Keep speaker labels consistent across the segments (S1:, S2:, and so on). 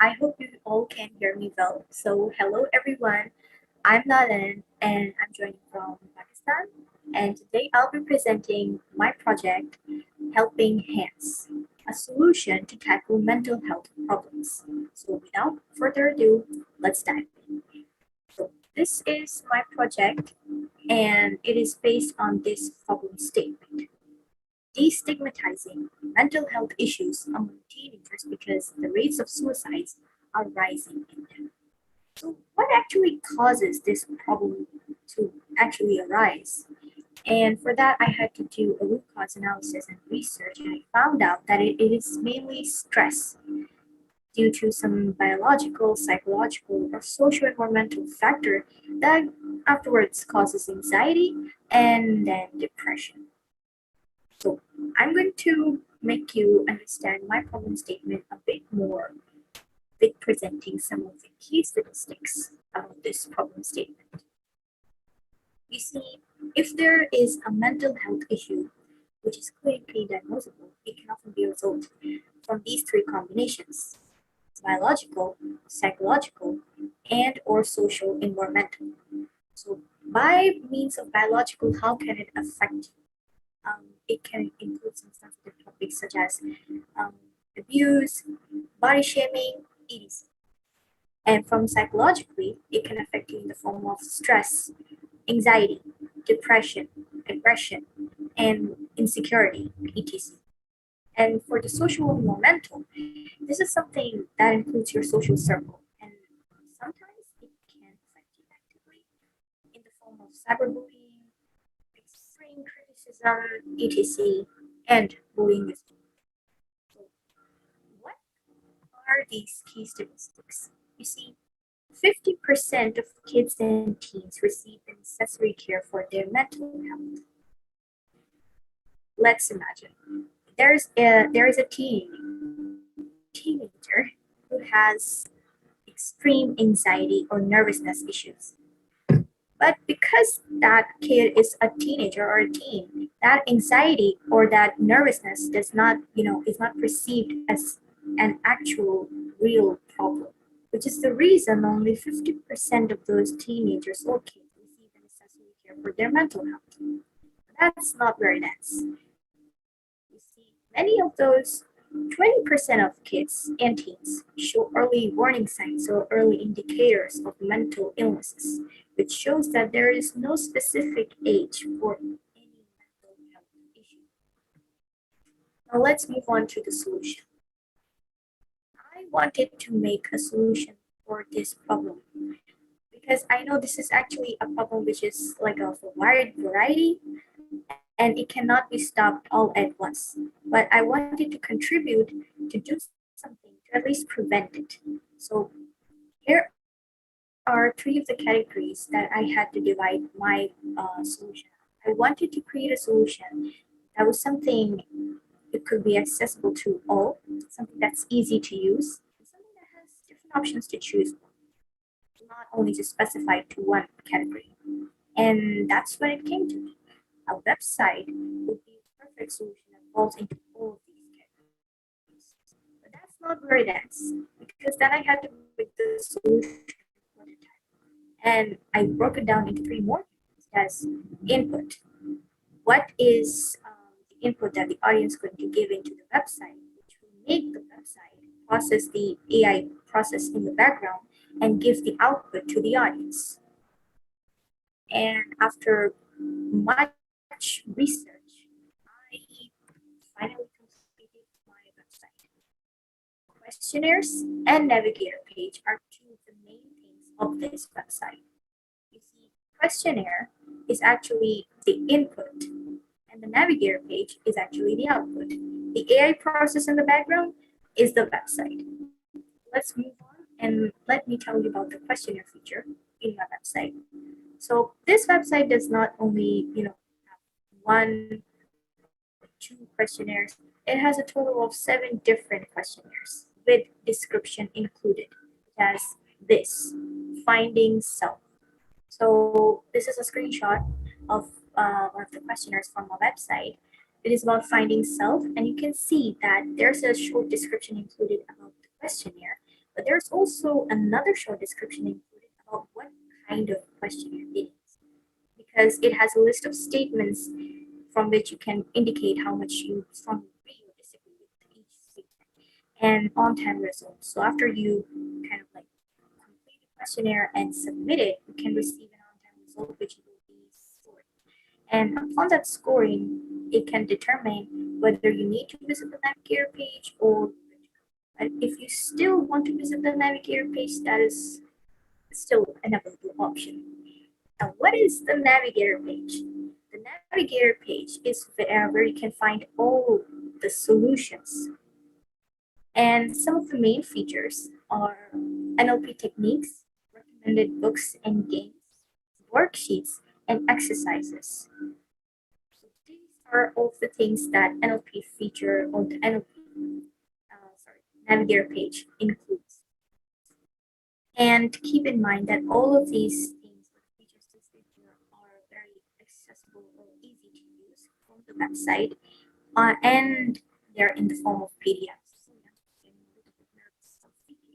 S1: I hope you all can hear me well. So, hello everyone. I'm Nalan and I'm joining from Pakistan. And today I'll be presenting my project, Helping Hands, a solution to tackle mental health problems. So, without further ado, let's dive in. So, this is my project and it is based on this problem statement: destigmatizing mental health issues among teenagers because the rates of suicides are rising in them. So, what actually causes this problem to actually arise? And for that, I had to do a root cause analysis and research, and I found out that it is mainly stress due to some biological, psychological, or social environmental factor that afterwards causes anxiety and then depression. So I'm going to make you understand my problem statement a bit more with presenting some of the key statistics about this problem statement. You see, if there is a mental health issue which is clinically diagnosable, it can often be a result from these three combinations: biological, psychological, and or social environmental. So by means of biological, how can it affect you? It can include some sensitive topics such as um, abuse, body shaming, etc. And from psychologically, it can affect you in the form of stress, anxiety, depression, aggression, and insecurity, etc. And for the social and environmental, this is something that includes your social circle. And sometimes it can affect you actively in the form of cyberbullying, extreme criticism, etc., and bullying as well. So, what are these key statistics? You see, 50% of kids and teens receive the necessary care for their mental health. Let's imagine there is a teenager who has extreme anxiety or nervousness issues. But because that kid is a teenager or a teen, that anxiety or that nervousness does not, is not perceived as an actual real problem, which is the reason only 50% of those teenagers or kids receive the necessary care for their mental health. That's not very nice. You see, many of those 20% of kids and teens show early warning signs or early indicators of mental illnesses, which shows that there is no specific age for any mental health issue. Now let's move on to the solution. I wanted to make a solution for this problem because I know this is actually a problem which is like of a wide variety and it cannot be stopped all at once. But I wanted to contribute to do something to at least prevent it. So here are three of the categories that I had to divide my solution. I wanted to create a solution that was something it could be accessible to all, something that's easy to use, something that has different options to choose from, not only just specified to one category. And that's when it came to me. A website would be a perfect solution that falls into all of these categories. But that's not very dense because then I had to make the solution one at a time. And I broke it down into three more as input. What is the input that the audience going to give into the website, which will make the website process the AI process in the background and give the output to the audience. And after much research, I finally completed my website. Questionnaires and navigator page are two of the main things of this website. You see, questionnaire is actually the input, and the navigator page is actually the output. The AI process in the background is the website. Let's move on and let me tell you about the questionnaire feature in my website. So this website does not only, have one or two questionnaires. It has a total of 7 different questionnaires with description included. It has this: finding self. So this is a screenshot of one of the questionnaires from our website. It is about finding self, and you can see that there's a short description included about the questionnaire, But there's also another short description included about what kind of questionnaire it is, because it has a list of statements from which you can indicate how much you strongly agree or disagree with each statement, and on-time results. So after you kind of like complete the questionnaire and submit it, you can receive an on-time result which will be scored. And upon that scoring, it can determine whether you need to visit the navigator page or but if you still want to visit the navigator page, that is still an available option. Now, what is the navigator page? The navigator page is where you can find all the solutions. And some of the main features are NLP techniques, recommended books and games, worksheets, and exercises. So these are all the things that NLP feature or the NLP navigator page includes. And keep in mind that all of these things or features listed here are very accessible or easy to use from the website, and they're in the form of PDFs. So yeah, I'm a little bit nervous of speaking.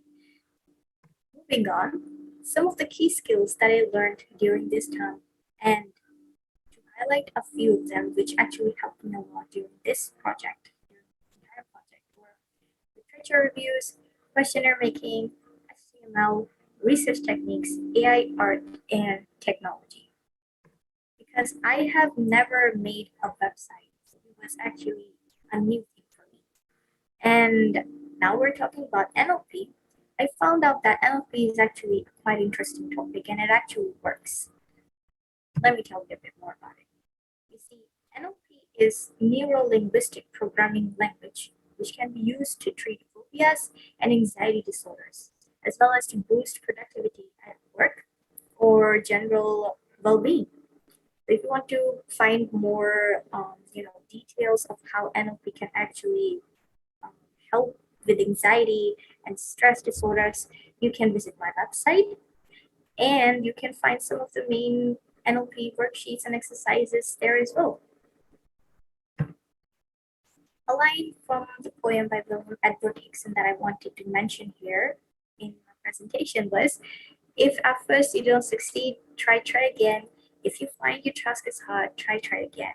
S1: Moving on, some of the key skills that I learned during this time, and to highlight a few of them, which actually helped me a lot during this project, during the entire project, were literature reviews, questionnaire making, HTML, research techniques, AI art, and technology. Because I have never made a website, so it was actually a new thing for me. And now we're talking about NLP. I found out that NLP is actually a quite interesting topic and it actually works. Let me tell you a bit more about it. You see, NLP is neuro-linguistic programming language, which can be used to treat phobias and anxiety disorders, as well as to boost productivity at work or general well-being. If you want to find more, details of how NLP can actually um, help with anxiety and stress disorders, you can visit my website, and you can find some of the main NLP worksheets and exercises there as well. A line from the poem by William Edward Hickson that I wanted to mention here in my presentation was, if at first you don't succeed, try again. If you find your task is hard, try again.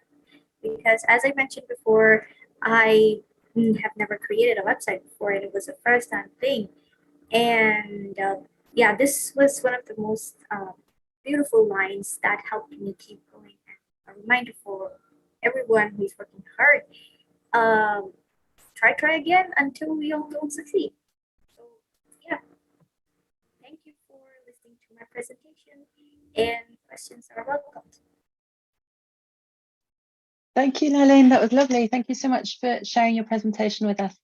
S1: Because as I mentioned before, I have never created a website before, and it was a first time thing. And yeah, this was one of the most beautiful lines that helped me keep going, and a reminder for everyone who's working hard. Um, try again until we all don't succeed. So yeah, thank you for listening to my presentation, and questions are welcome.
S2: Thank you, Laleen. That was lovely. Thank you so much for sharing your presentation with us.